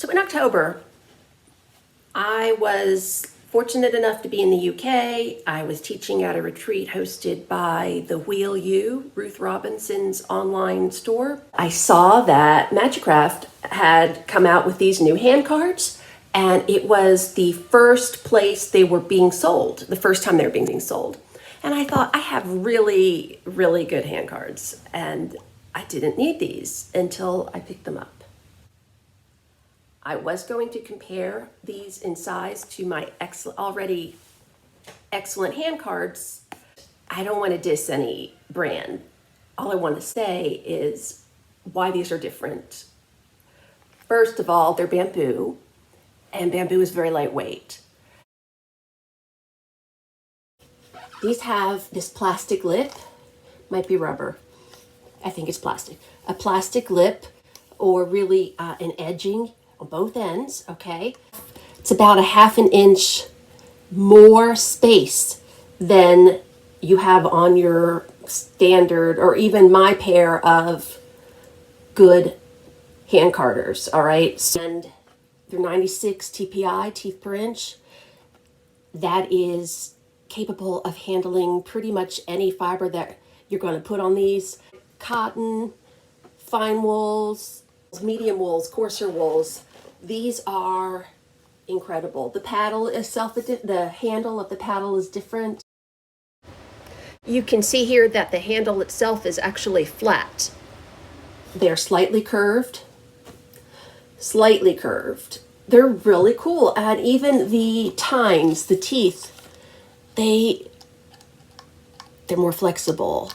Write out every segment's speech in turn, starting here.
So in October, I was fortunate enough to be in the UK. I was teaching at a retreat hosted by the Wheel Ewe, Ruth Robinson's online store. I saw that Majacraft had come out with these new hand cards, and it was the first place they were being sold, the first time they were being sold. And I thought, I have really, really good hand cards, and I didn't need these until I picked them up. I was going to compare these in size to my already excellent hand cards. I don't want to diss any brand. All I want to say is why these are different. First of all, they're bamboo, and bamboo is very lightweight. These have this plastic lip, might be rubber. I think it's plastic. A plastic lip, or really an edging on both ends, okay? It's about a 1/2 inch more space than you have on your standard, or even my pair of good hand carders, all right? And they're 96 TPI, teeth per inch. That is capable of handling pretty much any fiber that you're going to put on these. Cotton, fine wools, medium wools, coarser wools. These are incredible. The paddle itself, the handle of the paddle is different. You can see here that the handle itself is actually flat. They're slightly curved. They're really cool. And even the tines, the teeth, they're more flexible.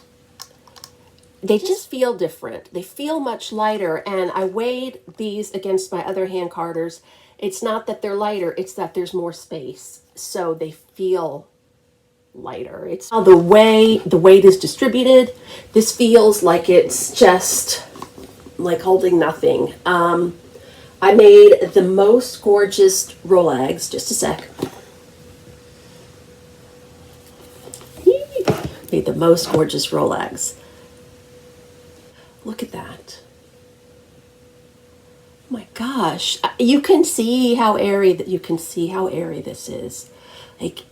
They just feel different. They feel much lighter, and I weighed these against my other hand carders. It's not that they're lighter, it's that there's more space, so they feel lighter. It's how the way the weight is distributed. This feels like it's just like holding nothing. I made the most gorgeous Rolags. Just a sec. Made the most gorgeous Rolags. Look at that. Oh my gosh. You can see how airy this is. Like,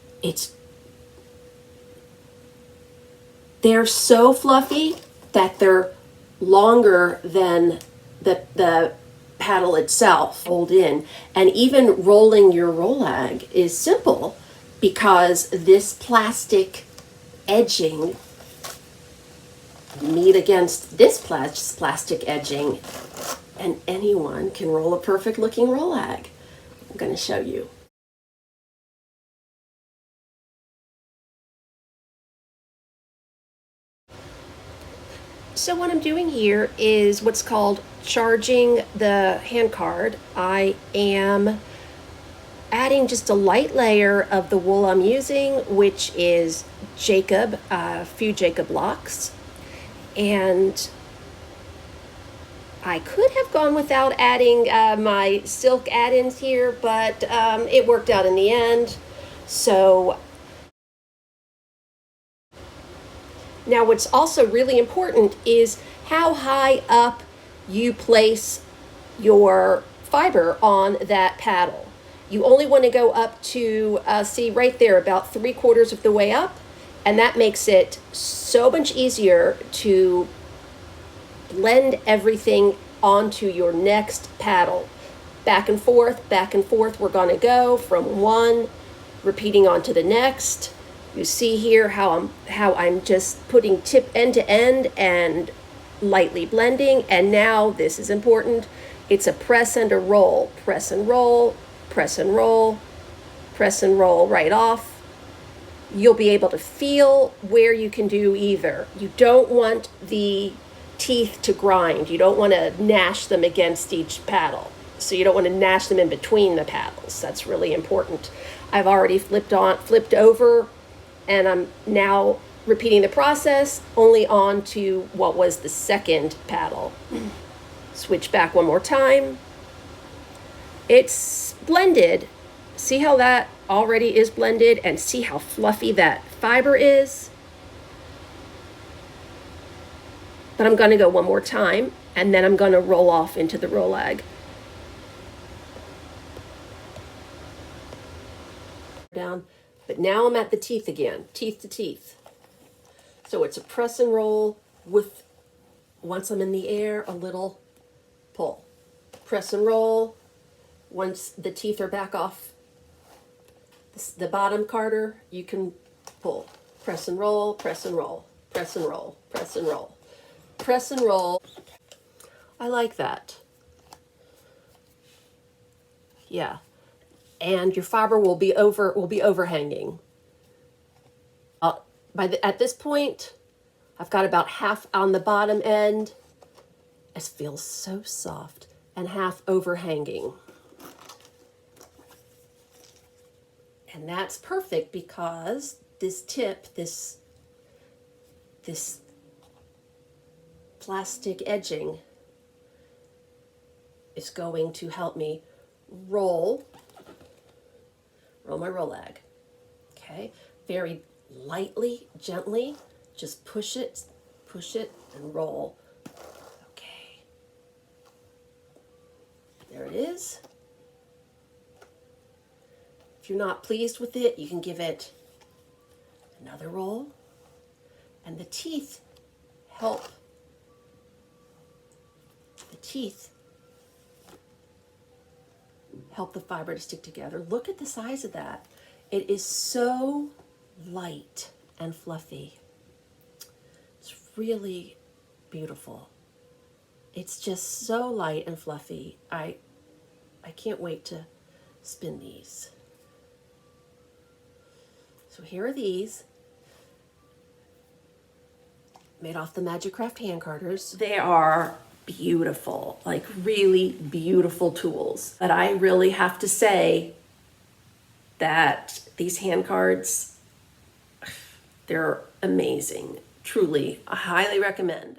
they're so fluffy that they're longer than the paddle itself, hold in. And even rolling your Rolag is simple because this plastic edging meet against this plastic edging, and anyone can roll a perfect looking Rolag. I'm going to show you. So what I'm doing here is what's called charging the hand card. I am adding just a light layer of the wool I'm using, which is Jacob, a few Jacob locks. And I could have gone without adding my silk add-ins here, but it worked out in the end. So now what's also really important is how high up you place your fiber on that paddle. You only want to go up to, see right there, about 3/4 of the way up. And that makes it so much easier to blend everything onto your next paddle. Back and forth, we're going to go from one, repeating onto the next. You see here how I'm just putting tip end to end and lightly blending. And now this is important. It's a press and a roll. Press and roll, press and roll, press and roll right off. You'll be able to feel where you can do either. You don't want the teeth to grind. You don't want to gnash them against each paddle. So you don't want to gnash them in between the paddles. That's really important. I've already flipped over, and I'm now repeating the process only on to what was the second paddle. Switch back one more time. It's blended. See how that already is blended, and see how fluffy that fiber is? But I'm going to go one more time, and then I'm going to roll off into the Rolag. down. But now I'm at the teeth again, teeth to teeth. So it's a press and roll with, once I'm in the air, a little pull. Press and roll. Once the teeth are back off the bottom carder, you can pull. Press and roll, press and roll, press and roll, press and roll, press and roll. I like that. Yeah. And your fiber will be overhanging. At this point, I've got about half on the bottom end. It feels so soft, and half overhanging. And that's perfect because this tip, this plastic edging is going to help me roll my Rolag. Okay, very lightly, gently, just push it, and roll. Okay, there it is. If you're not pleased with it, you can give it another roll. And the teeth help. The teeth help the fiber to stick together. Look at the size of that. It is so light and fluffy. It's really beautiful. It's just so light and fluffy. I can't wait to spin these. So here are these, made off the Majacraft hand carders. They are beautiful, like really beautiful tools. But I really have to say that these hand cards, they're amazing. Truly, I highly recommend.